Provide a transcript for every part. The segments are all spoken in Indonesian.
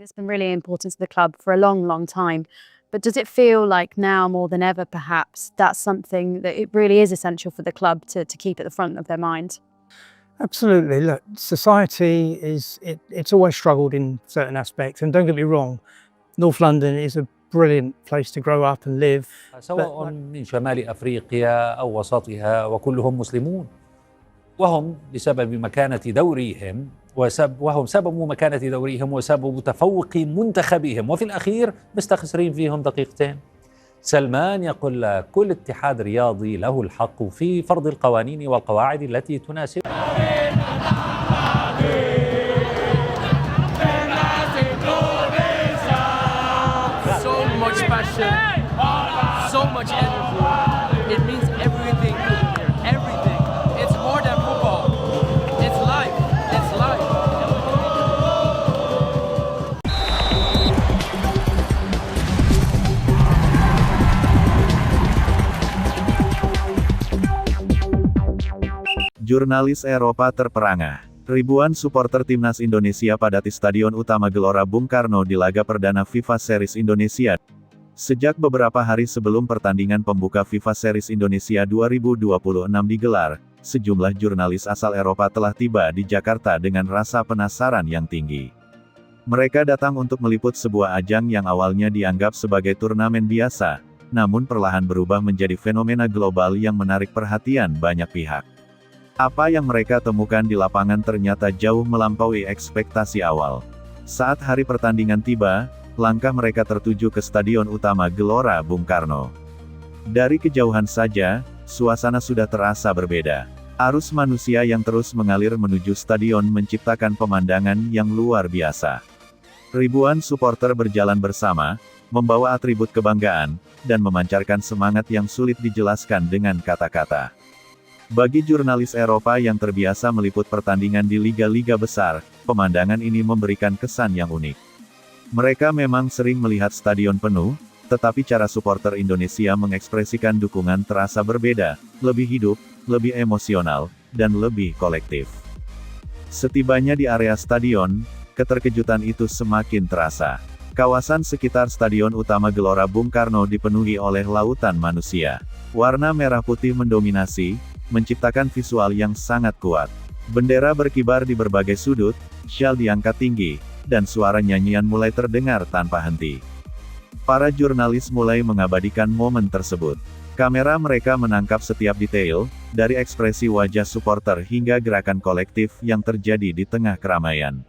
It's been really important to the club for a long, long time. But does it feel like now more than ever, perhaps, that's something that it really is essential for the club to keep at the front of their mind? Absolutely. Look, society it's always struggled in certain aspects, and don't get me wrong, North London is a brilliant place to grow up and live. سواء من شمال أفريقيا أو وسطها، وكلهم مسلمون، وهم بسبب مكانة دوريهم وهم سبب مكانة دوريهم وسبب تفوق منتخبهم، وفي الأخير مستخسرين فيهم دقيقتين. سلمان يقول كل اتحاد رياضي له الحق في فرض القوانين والقواعد التي تناسب. So much passion, so much energy. It means everything here. Everything. It's more than football. It's life. It's life. Jurnalis Eropa terperangah. Ribuan supporter timnas Indonesia padati Stadion Utama Gelora Bung Karno di laga perdana FIFA Series Indonesia. Sejak beberapa hari sebelum pertandingan pembuka FIFA Series Indonesia 2026 digelar, sejumlah jurnalis asal Eropa telah tiba di Jakarta dengan rasa penasaran yang tinggi. Mereka datang untuk meliput sebuah ajang yang awalnya dianggap sebagai turnamen biasa, namun perlahan berubah menjadi fenomena global yang menarik perhatian banyak pihak. Apa yang mereka temukan di lapangan ternyata jauh melampaui ekspektasi awal. Saat hari pertandingan tiba, langkah mereka tertuju ke Stadion Utama Gelora Bung Karno. Dari kejauhan saja, suasana sudah terasa berbeda. Arus manusia yang terus mengalir menuju stadion menciptakan pemandangan yang luar biasa. Ribuan supporter berjalan bersama, membawa atribut kebanggaan, dan memancarkan semangat yang sulit dijelaskan dengan kata-kata. Bagi jurnalis Eropa yang terbiasa meliput pertandingan di liga-liga besar, pemandangan ini memberikan kesan yang unik. Mereka memang sering melihat stadion penuh, tetapi cara supporter Indonesia mengekspresikan dukungan terasa berbeda, lebih hidup, lebih emosional, dan lebih kolektif. Setibanya di area stadion, keterkejutan itu semakin terasa. Kawasan sekitar Stadion Utama Gelora Bung Karno dipenuhi oleh lautan manusia. Warna merah putih mendominasi, menciptakan visual yang sangat kuat. Bendera berkibar di berbagai sudut, syal diangkat tinggi, dan suara nyanyian mulai terdengar tanpa henti. Para jurnalis mulai mengabadikan momen tersebut. Kamera mereka menangkap setiap detail, dari ekspresi wajah supporter hingga gerakan kolektif yang terjadi di tengah keramaian.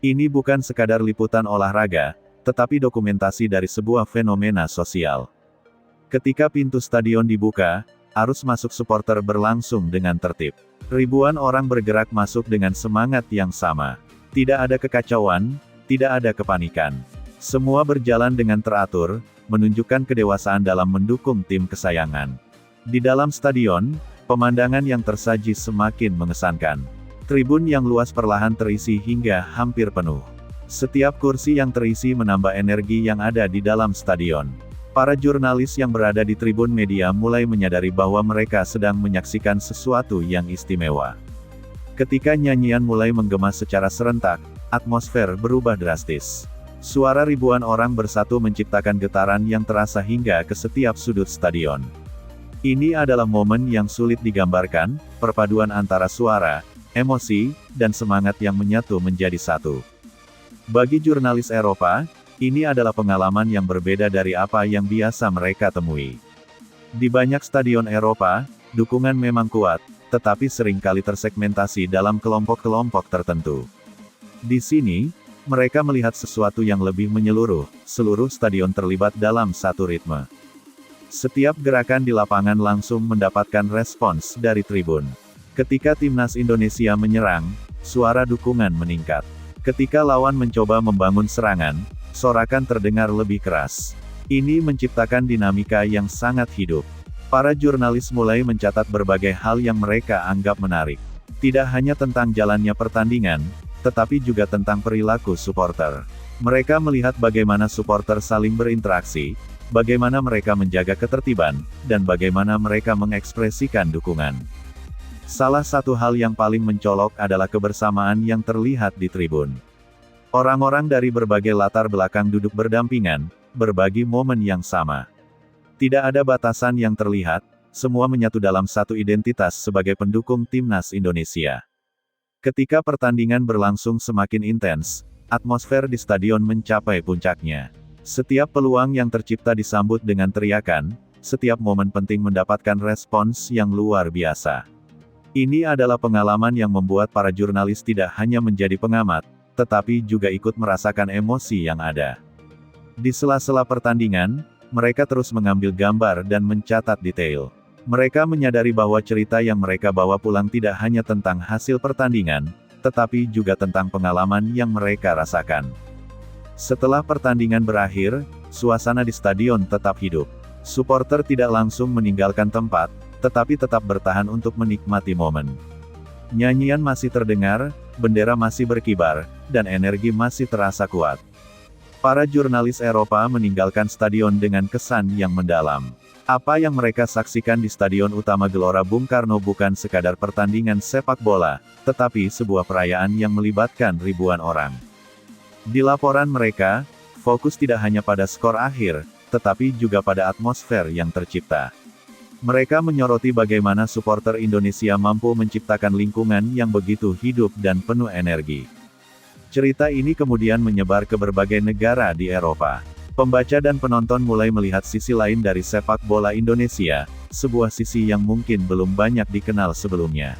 Ini bukan sekadar liputan olahraga, tetapi dokumentasi dari sebuah fenomena sosial. Ketika pintu stadion dibuka, arus masuk supporter berlangsung dengan tertib. Ribuan orang bergerak masuk dengan semangat yang sama. Tidak ada kekacauan, tidak ada kepanikan. Semua berjalan dengan teratur, menunjukkan kedewasaan dalam mendukung tim kesayangan. Di dalam stadion, pemandangan yang tersaji semakin mengesankan. Tribun yang luas perlahan terisi hingga hampir penuh. Setiap kursi yang terisi menambah energi yang ada di dalam stadion. Para jurnalis yang berada di tribun media mulai menyadari bahwa mereka sedang menyaksikan sesuatu yang istimewa. Ketika nyanyian mulai menggema secara serentak, atmosfer berubah drastis. Suara ribuan orang bersatu menciptakan getaran yang terasa hingga ke setiap sudut stadion. Ini adalah momen yang sulit digambarkan, perpaduan antara suara, emosi, dan semangat yang menyatu menjadi satu. Bagi jurnalis Eropa, ini adalah pengalaman yang berbeda dari apa yang biasa mereka temui. Di banyak stadion Eropa, dukungan memang kuat, tetapi seringkali tersegmentasi dalam kelompok-kelompok tertentu. Di sini, mereka melihat sesuatu yang lebih menyeluruh, seluruh stadion terlibat dalam satu ritme. Setiap gerakan di lapangan langsung mendapatkan respons dari tribun. Ketika timnas Indonesia menyerang, suara dukungan meningkat. Ketika lawan mencoba membangun serangan, sorakan terdengar lebih keras. Ini menciptakan dinamika yang sangat hidup. Para jurnalis mulai mencatat berbagai hal yang mereka anggap menarik. Tidak hanya tentang jalannya pertandingan, tetapi juga tentang perilaku supporter. Mereka melihat bagaimana supporter saling berinteraksi, bagaimana mereka menjaga ketertiban, dan bagaimana mereka mengekspresikan dukungan. Salah satu hal yang paling mencolok adalah kebersamaan yang terlihat di tribun. Orang-orang dari berbagai latar belakang duduk berdampingan, berbagi momen yang sama. Tidak ada batasan yang terlihat, semua menyatu dalam satu identitas sebagai pendukung timnas Indonesia. Ketika pertandingan berlangsung semakin intens, atmosfer di stadion mencapai puncaknya. Setiap peluang yang tercipta disambut dengan teriakan, setiap momen penting mendapatkan respons yang luar biasa. Ini adalah pengalaman yang membuat para jurnalis tidak hanya menjadi pengamat, tetapi juga ikut merasakan emosi yang ada. Di sela-sela pertandingan, mereka terus mengambil gambar dan mencatat detail. Mereka menyadari bahwa cerita yang mereka bawa pulang tidak hanya tentang hasil pertandingan, tetapi juga tentang pengalaman yang mereka rasakan. Setelah pertandingan berakhir, suasana di stadion tetap hidup. Supporter tidak langsung meninggalkan tempat, tetapi tetap bertahan untuk menikmati momen. Nyanyian masih terdengar, bendera masih berkibar, dan energi masih terasa kuat. Para jurnalis Eropa meninggalkan stadion dengan kesan yang mendalam. Apa yang mereka saksikan di Stadion Utama Gelora Bung Karno bukan sekadar pertandingan sepak bola, tetapi sebuah perayaan yang melibatkan ribuan orang. Di laporan mereka, fokus tidak hanya pada skor akhir, tetapi juga pada atmosfer yang tercipta. Mereka menyoroti bagaimana supporter Indonesia mampu menciptakan lingkungan yang begitu hidup dan penuh energi. Cerita ini kemudian menyebar ke berbagai negara di Eropa. Pembaca dan penonton mulai melihat sisi lain dari sepak bola Indonesia, sebuah sisi yang mungkin belum banyak dikenal sebelumnya.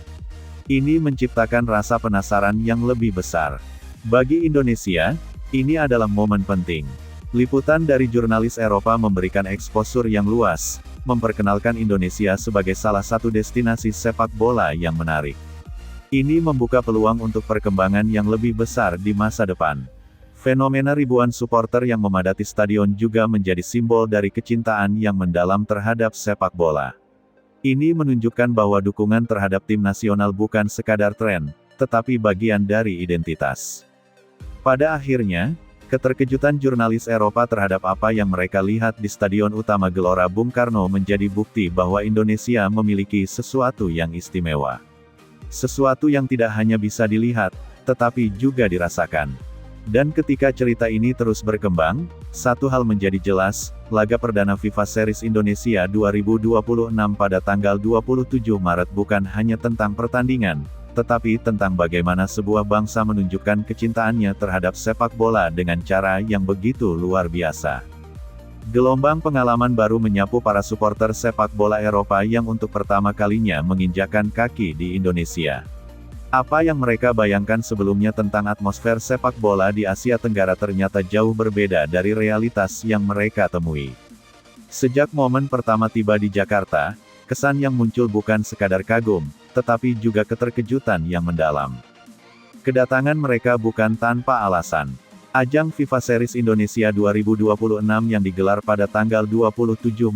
Ini menciptakan rasa penasaran yang lebih besar. Bagi Indonesia, ini adalah momen penting. Liputan dari jurnalis Eropa memberikan eksposur yang luas, memperkenalkan Indonesia sebagai salah satu destinasi sepak bola yang menarik. Ini membuka peluang untuk perkembangan yang lebih besar di masa depan. Fenomena ribuan supporter yang memadati stadion juga menjadi simbol dari kecintaan yang mendalam terhadap sepak bola. Ini menunjukkan bahwa dukungan terhadap tim nasional bukan sekadar tren, tetapi bagian dari identitas. Pada akhirnya, keterkejutan jurnalis Eropa terhadap apa yang mereka lihat di Stadion Utama Gelora Bung Karno menjadi bukti bahwa Indonesia memiliki sesuatu yang istimewa. Sesuatu yang tidak hanya bisa dilihat, tetapi juga dirasakan. Dan ketika cerita ini terus berkembang, satu hal menjadi jelas, laga perdana FIFA Series Indonesia 2026 pada tanggal 27 Maret bukan hanya tentang pertandingan, tetapi tentang bagaimana sebuah bangsa menunjukkan kecintaannya terhadap sepak bola dengan cara yang begitu luar biasa. Gelombang pengalaman baru menyapu para supporter sepak bola Eropa yang untuk pertama kalinya menginjakkan kaki di Indonesia. Apa yang mereka bayangkan sebelumnya tentang atmosfer sepak bola di Asia Tenggara ternyata jauh berbeda dari realitas yang mereka temui. Sejak momen pertama tiba di Jakarta, kesan yang muncul bukan sekadar kagum, tetapi juga keterkejutan yang mendalam. Kedatangan mereka bukan tanpa alasan. Ajang FIFA Series Indonesia 2026 yang digelar pada tanggal 27 Maret